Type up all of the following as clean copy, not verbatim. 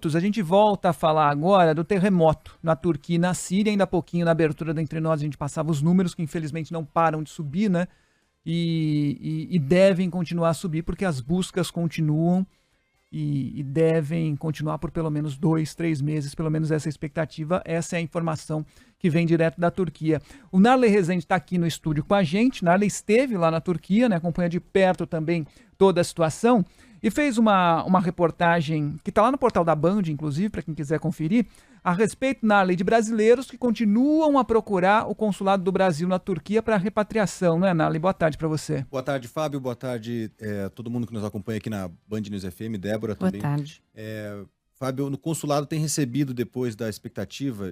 A gente volta a falar agora do terremoto na Turquia e na Síria. Ainda há pouquinho, na abertura da Entre Nós, a gente passava os números que infelizmente não param de subir, né? E devem continuar a subir porque as buscas continuam e devem continuar por pelo menos 2, 3 meses, pelo menos essa é a expectativa, essa é a informação que vem direto da Turquia. O Narley Rezende está aqui no estúdio com a gente. Narley esteve lá na Turquia, né, acompanha de perto também toda a situação e fez uma reportagem que está lá no portal da Band, inclusive, para quem quiser conferir, a respeito, Narley, de brasileiros que continuam a procurar o consulado do Brasil na Turquia para repatriação, não é, Narley? Boa tarde para você. Boa tarde, Fábio. Boa tarde todo mundo que nos acompanha aqui na Band News FM. Débora também. Boa tarde. Fábio, no consulado tem recebido, depois da expectativa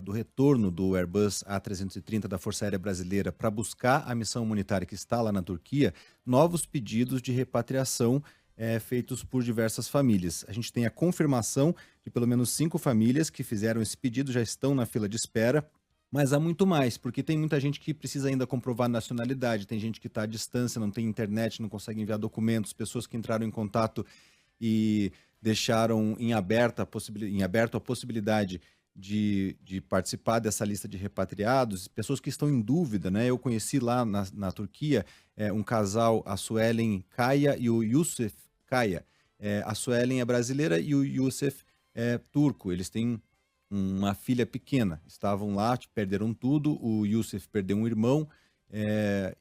do retorno do Airbus A330 da Força Aérea Brasileira para buscar a missão humanitária que está lá na Turquia, novos pedidos de repatriação feitos por diversas famílias. A gente tem a confirmação de pelo menos 5 famílias que fizeram esse pedido, já estão na fila de espera, mas há muito mais, porque tem muita gente que precisa ainda comprovar nacionalidade, tem gente que está à distância, não tem internet, não consegue enviar documentos, pessoas que entraram em contato e deixaram em aberto a possibilidade de participar dessa lista de repatriados, pessoas que estão em dúvida, né? Eu conheci lá na Turquia um casal, a Suelen Kaya e o Yusuf Kaya. A Suelen é brasileira e o Yusuf é turco. Eles têm uma filha pequena. Estavam lá, perderam tudo. O Yusuf perdeu um irmão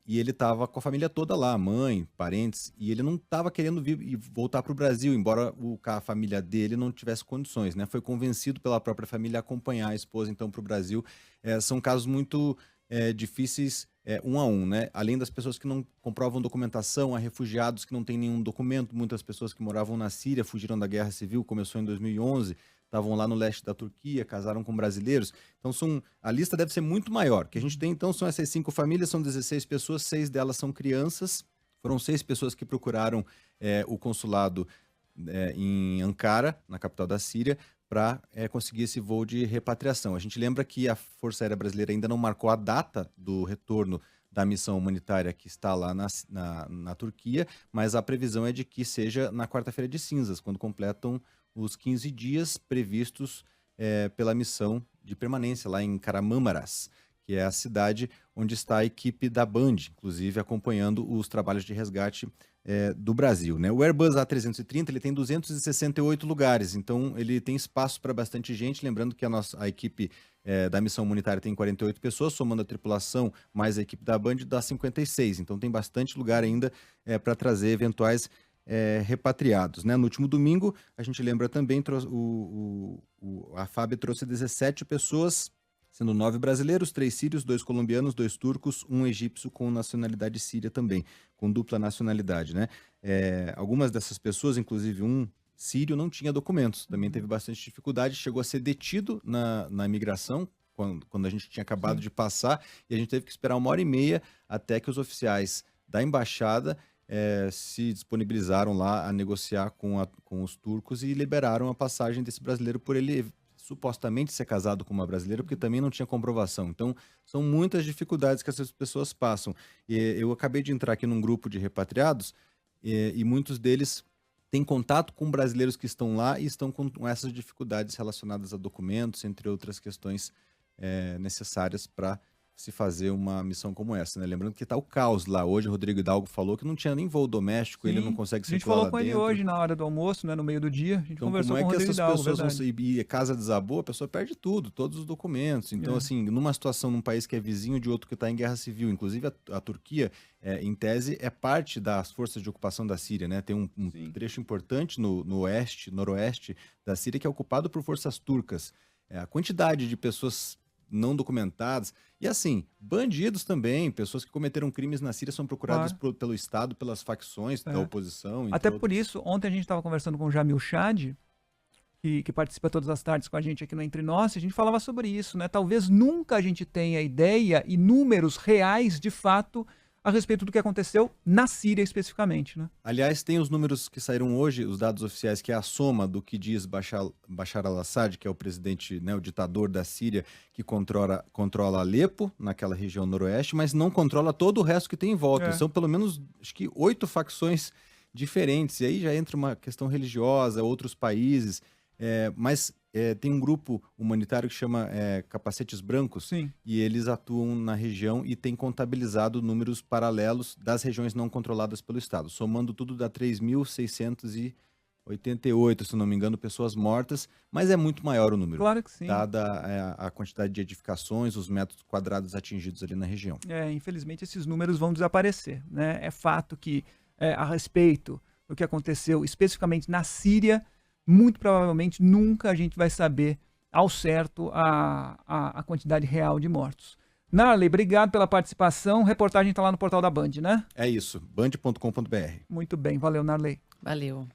e ele estava com a família toda lá, mãe, parentes, e ele não estava querendo vir e voltar para o Brasil, embora a família dele não tivesse condições, né? Foi convencido pela própria família a acompanhar a esposa então para o Brasil. São casos muito difíceis, um a um, né? Além das pessoas que não comprovam documentação, há refugiados que não têm nenhum documento, muitas pessoas que moravam na Síria, fugiram da guerra civil, começou em 2011, estavam lá no leste da Turquia, casaram com brasileiros. Então a lista deve ser muito maior. O que a gente tem então são essas 5 famílias, são 16 pessoas, 6 delas são crianças. Foram 6 pessoas que procuraram o consulado em Ankara, na capital da Síria, para conseguir esse voo de repatriação. A gente lembra que a Força Aérea Brasileira ainda não marcou a data do retorno da missão humanitária que está lá na Turquia, mas a previsão é de que seja na quarta-feira de cinzas, quando completam os 15 dias previstos pela missão de permanência lá em Kahramanmaraş, que é a cidade onde está a equipe da Band, inclusive acompanhando os trabalhos de resgate do Brasil, né? O Airbus A330 ele tem 268 lugares, então ele tem espaço para bastante gente. Lembrando que a equipe da missão humanitária tem 48 pessoas, somando a tripulação mais a equipe da Band dá 56, então tem bastante lugar ainda para trazer eventuais repatriados, né? No último domingo, a gente lembra também, a FAB trouxe 17 pessoas, sendo 9 brasileiros, 3 sírios, 2 colombianos, 2 turcos, 1 egípcio com nacionalidade síria também, com dupla nacionalidade, né? Algumas dessas pessoas, inclusive um sírio, não tinha documentos, também teve bastante dificuldade, chegou a ser detido na imigração, quando a gente tinha acabado de passar, e a gente teve que esperar 1h30 até que os oficiais da embaixada se disponibilizaram lá a negociar com os turcos e liberaram a passagem desse brasileiro por ele supostamente ser casado com uma brasileira, porque também não tinha comprovação. Então, são muitas dificuldades que essas pessoas passam. Eu acabei de entrar aqui num grupo de repatriados e muitos deles têm contato com brasileiros que estão lá e estão com essas dificuldades relacionadas a documentos, entre outras questões necessárias para se fazer uma missão como essa, né? Lembrando que está o caos lá. Hoje o Rodrigo Hidalgo falou que não tinha nem voo doméstico, Sim, ele não consegue circular. A gente falou com dentro. ele hoje na hora do almoço, né, no meio do dia. A gente então, conversou como com o que Rodrigo essas Hidalgo, pessoas verdade. e a casa desabou, a pessoa perde tudo, todos os documentos. Então, assim, numa situação num país que é vizinho de outro que está em guerra civil, inclusive a Turquia, em tese, é parte das forças de ocupação da Síria, né? Tem um trecho importante no oeste, noroeste da Síria que é ocupado por forças turcas. A quantidade de pessoas não documentadas, e assim, bandidos também, pessoas que cometeram crimes na Síria são procuradas pelo Estado, pelas facções da oposição. Até por isso, ontem a gente estava conversando com o Jamil Chad, que participa todas as tardes com a gente aqui no Entre Nós, e a gente falava sobre isso, né? Talvez nunca a gente tenha ideia e números reais, de fato, a respeito do que aconteceu na Síria especificamente, né? Aliás, tem os números que saíram hoje, os dados oficiais, que é a soma do que diz Bashar al-Assad, que é o presidente, né, o ditador da Síria, que controla Alepo, naquela região noroeste, mas não controla todo o resto que tem em volta. São pelo menos, acho que 8 facções diferentes. E aí já entra uma questão religiosa, outros países. Mas tem um grupo humanitário que chama Capacetes Brancos, Sim. e eles atuam na região e têm contabilizado números paralelos das regiões não controladas pelo Estado. Somando tudo dá 3.688, se não me engano, pessoas mortas, mas é muito maior o número, Claro que sim. dada a quantidade de edificações, os metros quadrados atingidos ali na região. Infelizmente esses números vão desaparecer, né? É fato que, a respeito do que aconteceu especificamente na Síria, muito provavelmente nunca a gente vai saber ao certo a quantidade real de mortos. Narley, obrigado pela participação. Reportagem está lá no portal da Band, né? É isso, band.com.br. Muito bem, valeu, Narley. Valeu.